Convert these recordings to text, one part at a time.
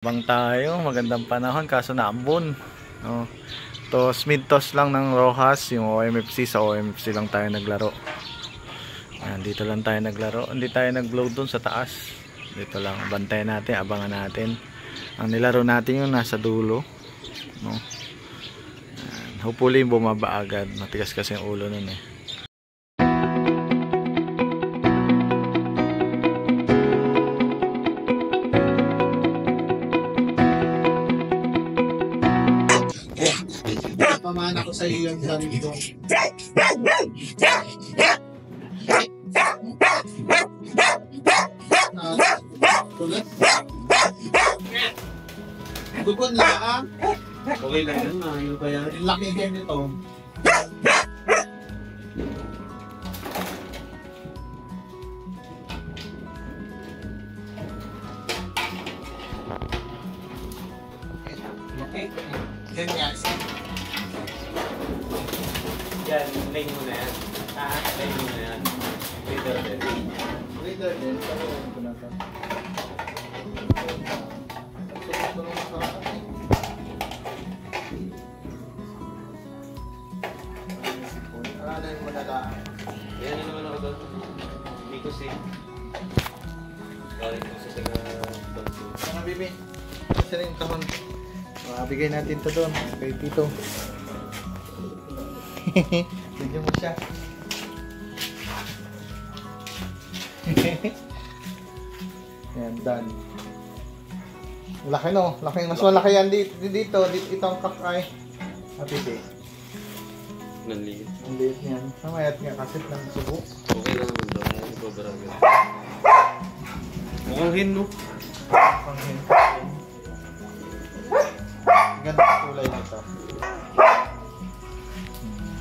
Bang tayo, magandang panahon kaso naambon. No. Toss mid-toss lang ng Rojas, yung OMFC. Sa OMFC lang tayo naglaro. Ayan, dito lang tayo naglaro. Hindi tayo nag-blow dun sa taas. Dito lang, bantayan natin, abangan natin. Ang nilaro natin yung nasa dulo. No. Ayan, hopefully bumaba agad. Matigas kasi yung ulo nun eh. Pamana ko sa iyo yung sabi ko. Dukon lang. Okay lang yun. Ayaw ba yan? Laki din ito. Okay. Ganyan. Yan, lane mo na yan. Lane mo na yan. Later din. Later din. Aralan mo na lang. Yan na naman ako doon. Hindi ko see. Galing ko sa taga-banso. Mga bibi. Isa rin kahon. Bigay natin ito doon. Kay Tito. Bigyan mo siya. Ayan, done. Laki no? Laki, mas malaki yan dito. Ito ang kakay. Happy Nanliit. ang liit niyan. Namayat nga kasi ng subo. Okay lang naman daw. Ayan, sobra agad. Mukhang hin, no? Ganda ang kulay nito.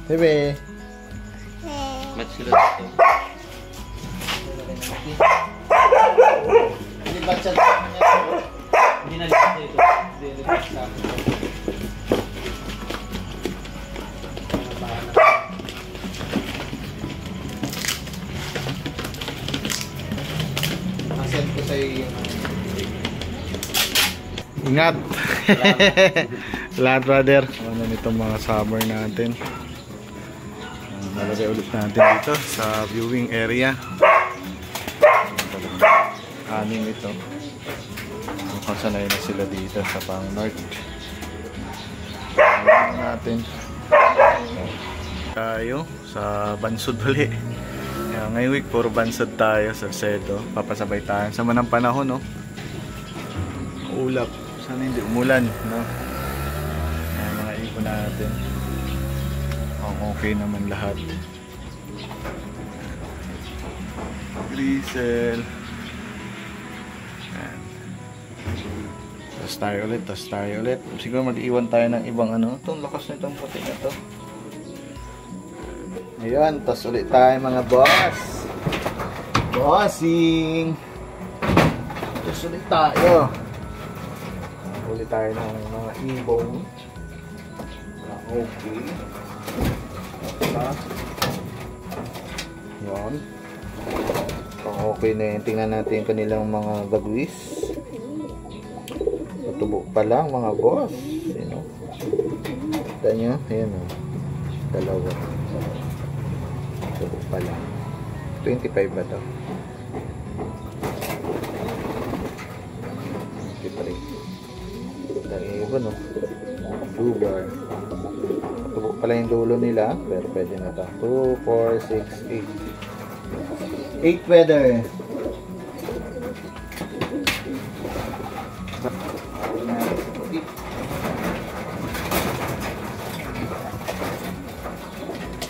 Bebe. Match sila dito. Hindi ba siya niya? Hindi na lipat ito. Hindi lipat sa akin. Nasend ko sa'yo yung Ingat. Lahat brother. Ano nitong mga summer natin. Nalagay ulit natin dito sa viewing area. Anim ito. Mukhang sanay na sila dito sa pang north. Natin tayo sa Bansod ulit. Ngayong week puro Bansod tayo sa Salcedo. Papasabay tayo sama ng panahon, no? Ulap. Sana hindi umulan, no? Ayan, mga ipon natin. Okay naman lahat. Grisel. Ayan. Tapos tayo ulit. Siguro mag-iwan tayo ng ibang ano. Itong lakas na itong puti na to. Ayan, tapos ulit tayo mga boss. Bossing. Tapos ulit tayo. Ulit tayo ng mga ibong. Okay. Yan. Okay na yun. Tingnan natin yung kanilang mga bagwis. Tubo pa lang mga boss. Ayan o. Kita nyo? Ayan o. Dalawa. Tubo pa lang. 25 ba ito? 23. Dahil iba no. Blue bar. Tubo pala yung dulo nila, pero pwede na ito. 2, 4, 6, 8. 8 weather.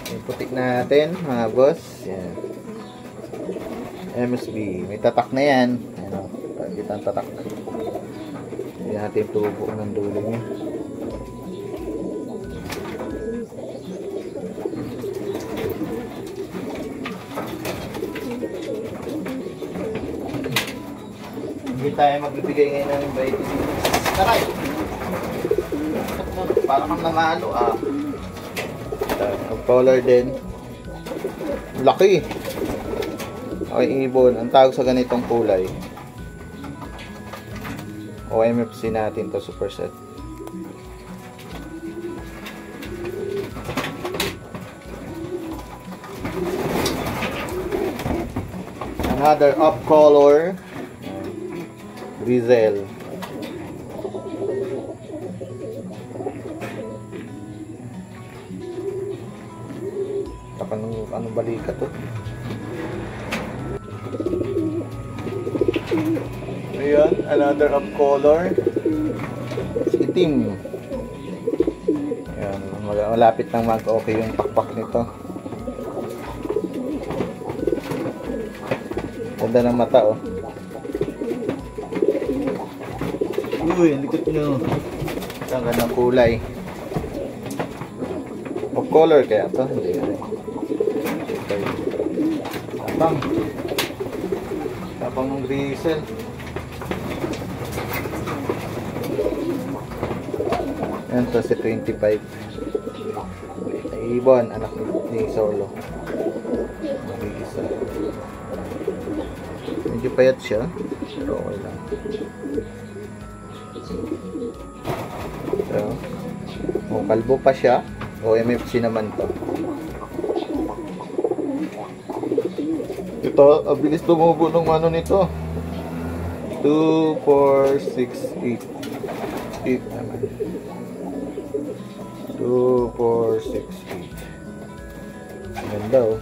Yung putik natin, mga boss. Yan. MSB. May tatak na yan. Ano, kita ang tatak. Hindi natin tubo ng dulo niya. Hindi tayo magbibigay ngayon ng vitamins. Taray! Parang kang namalo ah. Mag-collar din. Laki! Okay, ibon. Ang tawag sa ganitong kulay. OMFC natin to, superset. Another up color, Grizel. Anong balika to? Ayan, another up color, itim. Ayan, malapit nang mag-okay yung pakpak nito. Ganda ng mata, oh. Uy, ang likot nyo. Ang gandang kulay. Of color kaya to? Hindi rin. Tapang. Tapang ng Grizel. Yan to si 25. Ibon, anak ni Solo. Mag-iisa. Medyo payat siya, pero okay lang. So, kalbo pa siya. OMFC naman to. Ito, bilis tumubo ng ano nito. 2, 4, 6, 8. 8 naman. 2, 4, 6, 8. Ganda, oh.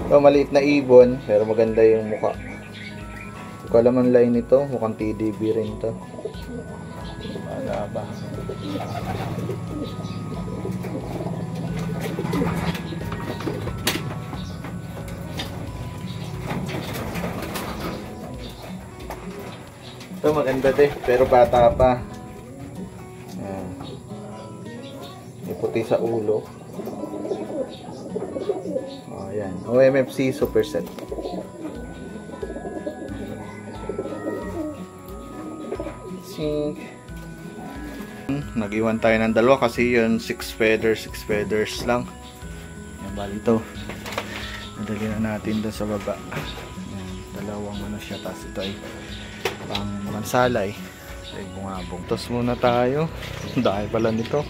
Ito, maliit na ibon, pero maganda yung mukha. Hindi ko alam ang line nito, mukhang TDB rin to. Wala ba? Ito maganda din, pero bata pa. Ayan. May puti sa ulo. Ayan, OMFC superset. Nag-iwan tayo ng dalawa kasi yun 6 feathers lang. Ayan, bali ito. Nadali na natin doon sa baba. Ayan, dalawang ano siya, tapos ito ay pang mansalay. Ay bungabong. Tapos muna tayo. Dahil pala nito.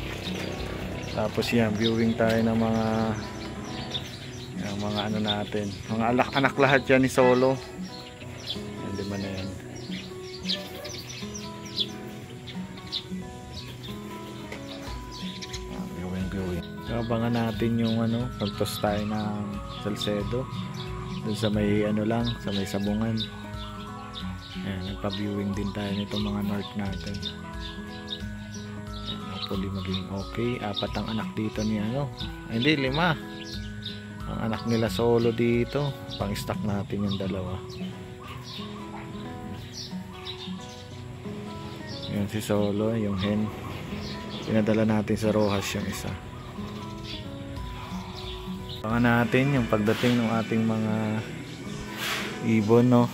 Tapos yan, viewing tayo ng mga ano natin, mga anak lahat yan ni Solo. Yan, lima na yan. Viewing. Abangan natin yung ano, pagtos tayo ng Salcedo dun sa may ano lang, sa may sabungan. Yan, nagpa-viewing din tayo nitong mga north natin. Yan, hopefully maging okay. 4 ang anak dito ni ano, ay, hindi, 5 ang anak nila Solo dito. Pang-stock natin yung dalawa. Yan si Solo, yung hen. Pinadala natin sa Rojas yung isa. Abangan natin yung pagdating ng ating mga ibon, no.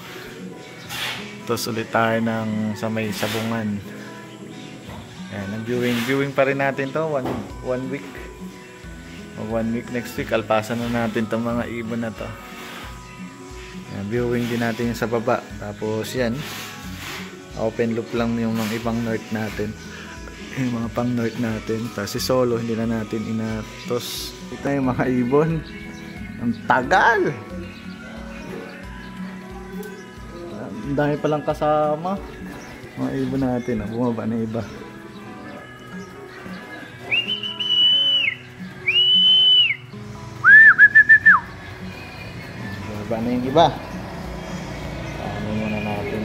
Tapos ulit tayo ng sa may sabungan. Yan, ang viewing pa rin natin to. One week. 1 week next week, alpasan na natin itong mga ibon na to. Yan, viewing din natin yung sa baba. Tapos yan, open loop lang yung mga ibang north natin. Yung mga pang north natin. Tapos si Solo, hindi na natin inatos. Ito yung mga ibon. Ang tagal! Ang dami palang kasama. Mga ibon natin. Bumaba na iba. Bumaba na yung iba. Ano muna natin.